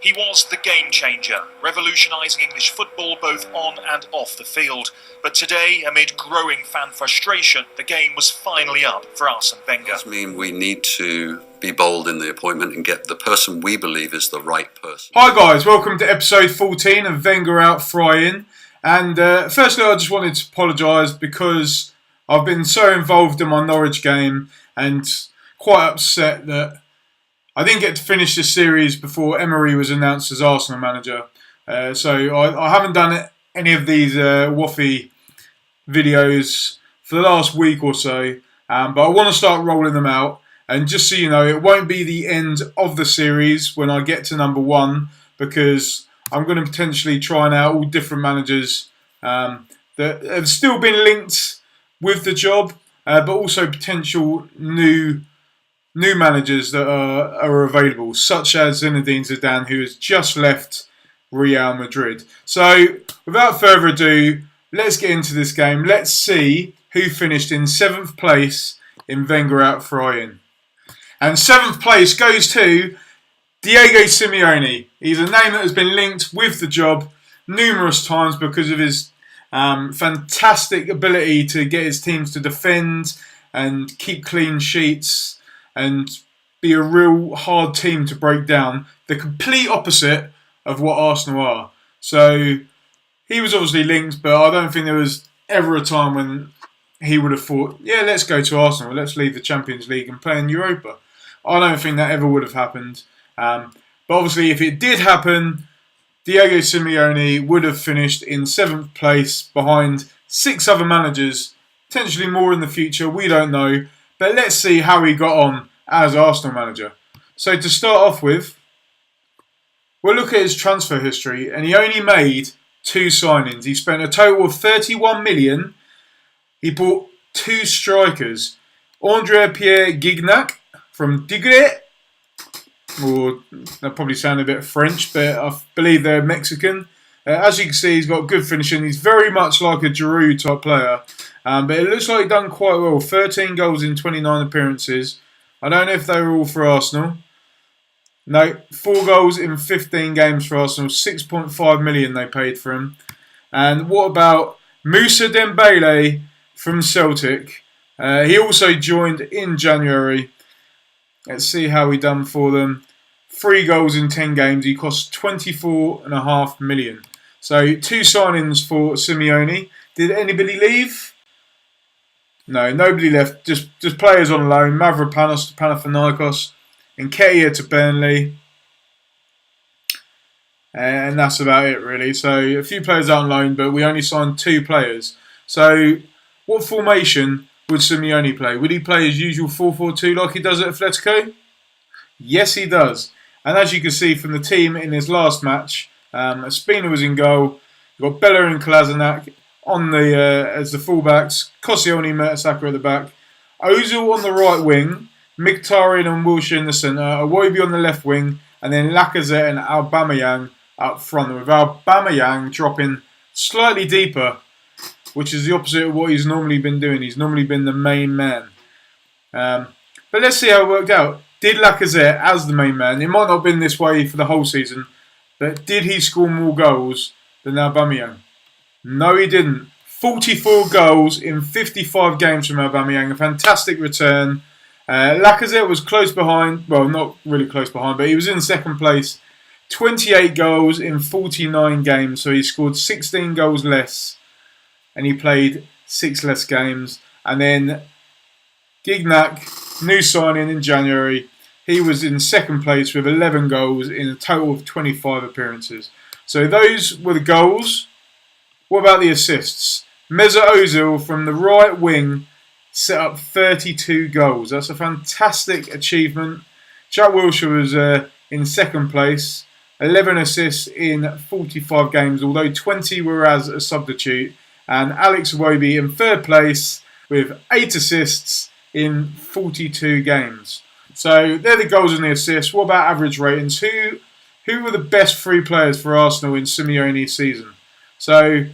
He was the game changer, revolutionising English football both on and off the field. But today, amid growing fan frustration, the game was finally up for Arsene Wenger. It does mean we need to be bold in the appointment and get the person we believe is the right person. Hi guys, welcome to episode 14 of WengerOut FryIn. And firstly, I just wanted to apologise because I've been so involved in my Norwich game and quite upset that I didn't get to finish this series before Emery was announced as Arsenal manager. So I haven't done any of these WOFI videos for the last week or so. But I want to start rolling them out. And just so you know, it won't be the end of the series when I get to number 1, because I'm going to potentially try out all different managers that have still been linked with the job, but also potential new managers that are available, such as Zinedine Zidane, who has just left Real Madrid. So, without further ado, let's get into this game. Let's see who finished in 7th place in WengerOut FryIn. And 7th place goes to Diego Simeone. He's a name that has been linked with the job numerous times because of his fantastic ability to get his teams to defend and keep clean sheets and be a real hard team to break down. The complete opposite of what Arsenal are. So he was obviously linked, but I don't think there was ever a time when he would have thought, yeah, let's go to Arsenal, let's leave the Champions League and play in Europa. I don't think that ever would have happened. But obviously, if it did happen, Diego Simeone would have finished in 7th place behind 6 other managers, potentially more in the future, we don't know. But let's see how he got on as Arsenal manager. So to start off with, we'll look at his transfer history, and he only made 2 signings. He spent a total of 31 million. He bought 2 strikers, André-Pierre Gignac from Tigre, or that probably sound a bit French, but I believe they're Mexican. As you can see, he's got good finishing. He's very much like a Giroud type player. But it looks like he's done quite well. 13 goals in 29 appearances. I don't know if they were all for Arsenal. No, 4 goals in 15 games for Arsenal. 6.5 million they paid for him. And what about Moussa Dembele from Celtic? He also joined in January. Let's see how he done for them. 3 goals in 10 games. He cost 24.5 million. So 2 signings for Simeone. Did anybody leave? No, nobody left. Just players on loan. Mavropanos to Panathinaikos, Nketiah to Burnley, and that's about it really. So a few players out on loan, but we only signed 2 players. So what formation would Simeone play? Would he play his usual 4-4-2 like he does at Athletico? Yes, he does. And as you can see from the team in his last match, Espina was in goal. You've got Bella and Kolasinac on the as the fullbacks, Koscielny, Mertesacker at the back, Ozil on the right wing, Mkhitaryan and Wilshere in the centre, Iwobi on the left wing, and then Lacazette and Aubameyang up front, with Aubameyang dropping slightly deeper, which is the opposite of what he's normally been doing. He's normally been the main man. But let's see how it worked out. Did Lacazette as the main man? It might not have been this way for the whole season, but did he score more goals than Aubameyang? No, he didn't. 44 goals in 55 games from Aubameyang. A fantastic return. Lacazette was close behind. Well, not really close behind, but he was in 2nd place. 28 goals in 49 games. So he scored 16 goals less. And he played 6 less games. And then Gignac, new signing in January. He was in 2nd place with 11 goals in a total of 25 appearances. So those were the goals. What about the assists? Mesut Ozil from the right wing set up 32 goals. That's a fantastic achievement. Jack Wilshere was in 2nd place. 11 assists in 45 games, although 20 were as a substitute. And Alex Iwobi in 3rd place with 8 assists in 42 games. So they're the goals and the assists. What about average ratings? Who were the best 3 players for Arsenal in Simeone's season? So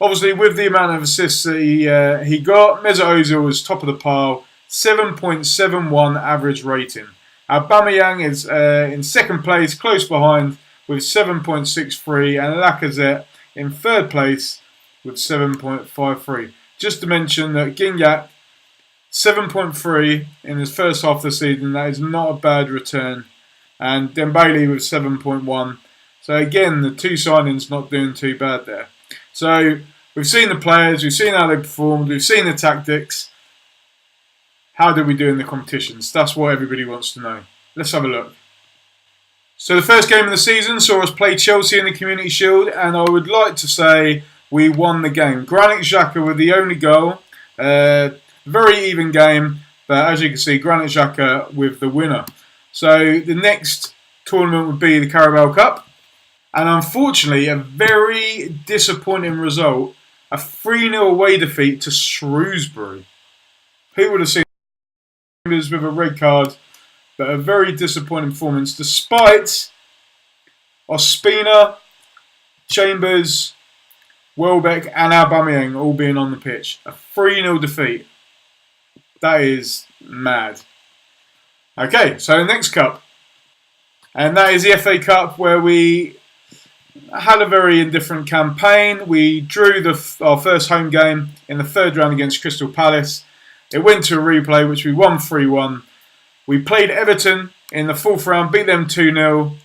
obviously with the amount of assists that he got, Mesut Ozil was top of the pile, 7.71 average rating. Aubameyang is in 2nd place, close behind, with 7.63 and Lacazette in third place with 7.53. Just to mention that Gignac, 7.3 in his first half of the season, that is not a bad return. And Dembele with 7.1. So again, the two signings not doing too bad there. So we've seen the players, we've seen how they performed, we've seen the tactics. How did we do in the competitions? That's what everybody wants to know. Let's have a look. So the first game of the season saw us play Chelsea in the Community Shield, and I would like to say we won the game. Granit Xhaka with the only goal. Very even game, but as you can see, Granit Xhaka with the winner. So the next tournament would be the Carabao Cup. And unfortunately, a very disappointing result. A 3-0 away defeat to Shrewsbury. Who would have seen with a red card? But a very disappointing performance, despite Ospina, Chambers, Welbeck and Aubameyang all being on the pitch. A 3-0 defeat. That is mad. Okay, so the next cup. And that is the FA Cup, where we had a very indifferent campaign. We drew our first home game in the third round against Crystal Palace. It went to a replay, which we won 3-1. We played Everton in the fourth round, beat them 2-0.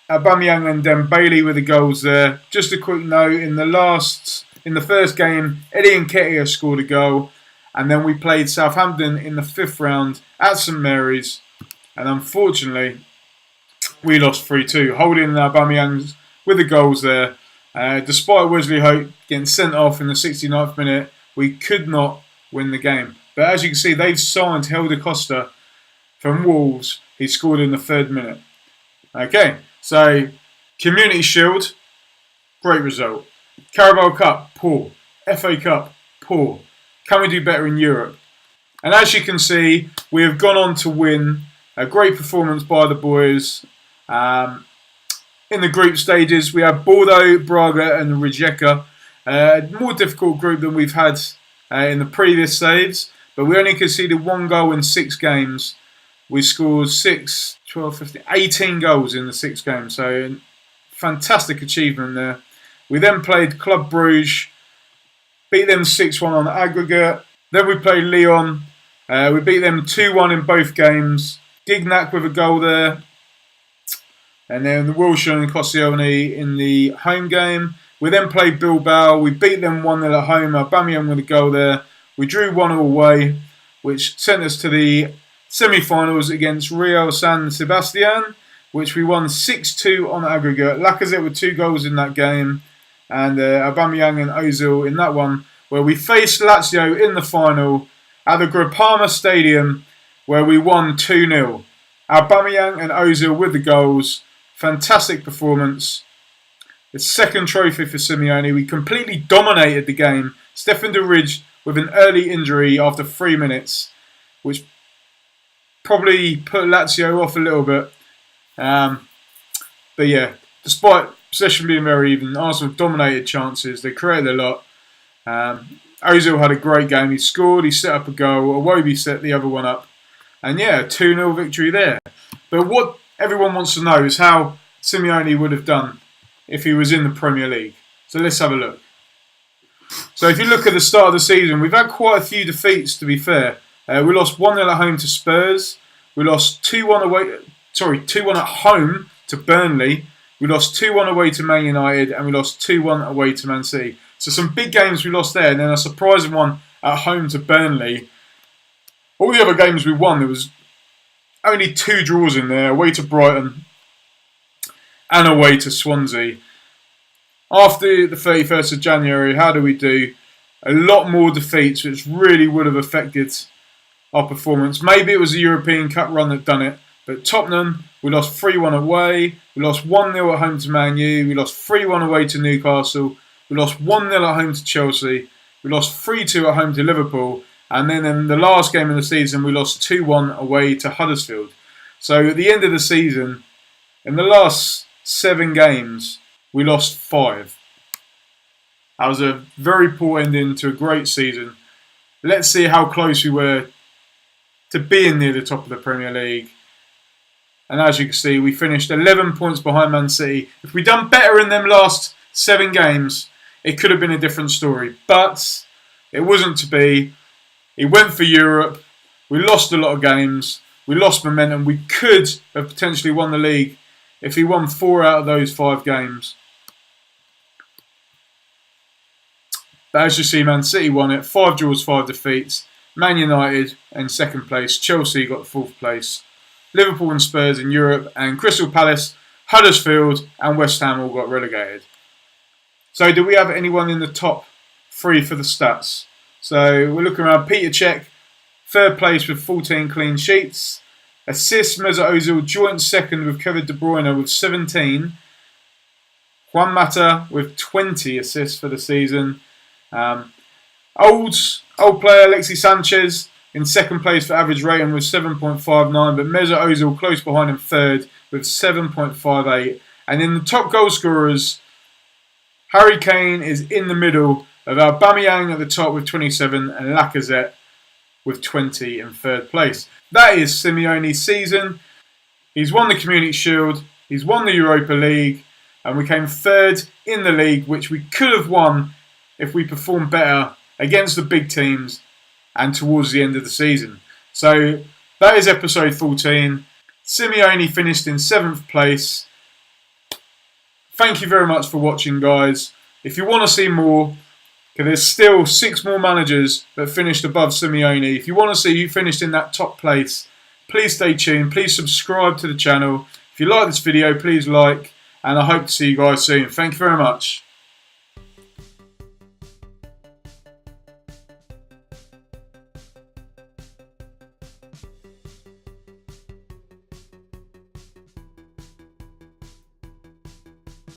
Aubameyang and Dembele were the goals there. Just a quick note, in the first game, Eddie Nketiah scored a goal. And then we played Southampton in the fifth round at St Mary's. And unfortunately, we lost 3-2. Holding Aubameyang with the goals there. Despite Wesley Hope getting sent off in the 69th minute, we could not win the game. But as you can see, they've signed Helder Costa from Wolves. He scored in the third minute. Okay, so Community Shield, great result. Carabao Cup, poor. FA Cup, poor. Can we do better in Europe? And as you can see, we have gone on to win. A great performance by the boys. In the group stages, we have Bordeaux, Braga and Rijeka. A more difficult group than we've had in the previous saves. But we only conceded 1 goal in 6 games. We scored 6, 12, 15, 18 goals in the 6 games. So fantastic achievement there. We then played Club Bruges. Beat them 6-1 on the aggregate. Then we played Lyon. We beat them 2-1 in both games. Gignac with a goal there. And then Wilson and Koscielny in the home game. We then played Bilbao. We beat them 1-0 at home. Aubameyang with a goal there. We drew 1-0 away, which sent us to the semi-finals against Real San Sebastian, which we won 6-2 on aggregate. Lacazette with 2 goals in that game. And Aubameyang and Ozil in that one, where we faced Lazio in the final at the Groupama Stadium, where we won 2-0. Aubameyang and Ozil with the goals. Fantastic performance. The second trophy for Simeone. We completely dominated the game. Stefan de Vrij with an early injury after 3 minutes, which probably put Lazio off a little bit. But yeah, despite possession being very even, Arsenal dominated chances. They created a lot. Ozil had a great game. He scored, he set up a goal. Iwobi set the other one up. And yeah, 2-0 victory there. But what everyone wants to know is how Simeone would have done if he was in the Premier League. So let's have a look. So if you look at the start of the season, we've had quite a few defeats, to be fair. We lost 1-0 at home to Spurs. We lost 2-1 at home to Burnley. We lost 2-1 away to Man United, and we lost 2-1 away to Man City. So some big games we lost there, and then a surprising one at home to Burnley. All the other games we won, there was only 2 draws in there, away to Brighton and away to Swansea. After the 31st of January, how do we do? A lot more defeats, which really would have affected our performance. Maybe it was the European Cup run that done it. But Tottenham, we lost 3-1 away. We lost 1-0 at home to Man U. We lost 3-1 away to Newcastle. We lost 1-0 at home to Chelsea. We lost 3-2 at home to Liverpool. And then in the last game of the season, we lost 2-1 away to Huddersfield. So at the end of the season, in the last 7 games, we lost 5. That was a very poor ending to a great season. Let's see how close we were to being near the top of the Premier League. And as you can see, we finished 11 points behind Man City. If we'd done better in them last 7 games, it could have been a different story. But it wasn't to be. He went for Europe. We lost a lot of games. We lost momentum. We could have potentially won the league if he won 4 out of those 5 games. But as you see, Man City won it. 5 draws, 5 defeats. Man United in 2nd place. Chelsea got 4th place. Liverpool and Spurs in Europe. And Crystal Palace, Huddersfield and West Ham all got relegated. So do we have anyone in the top 3 for the stats? So we're looking around. Peter Cech, 3rd place with 14 clean sheets. Assists, Mesut Ozil joint 2nd with Kevin De Bruyne with 17. Juan Mata with 20 assists for the season. Old player Alexis Sanchez in 2nd place for average rating with 7.59, but Mesut Ozil close behind him 3rd with 7.58. And in the top goal scorers, Harry Kane is in the middle of Aubameyang at the top with 27 and Lacazette with 20 in 3rd place. That is Simeone's season. He's won the Community Shield, he's won the Europa League, and we came 3rd in the league, which we could have won if we performed better against the big teams and towards the end of the season. So that is episode 14. Simeone finished in 7th place. Thank you very much for watching, guys. If you want to see more, because there's still 6 more managers that finished above Simeone. If you want to see who finished in that top place, please stay tuned. Please subscribe to the channel. If you like this video, please like. And I hope to see you guys soon. Thank you very much.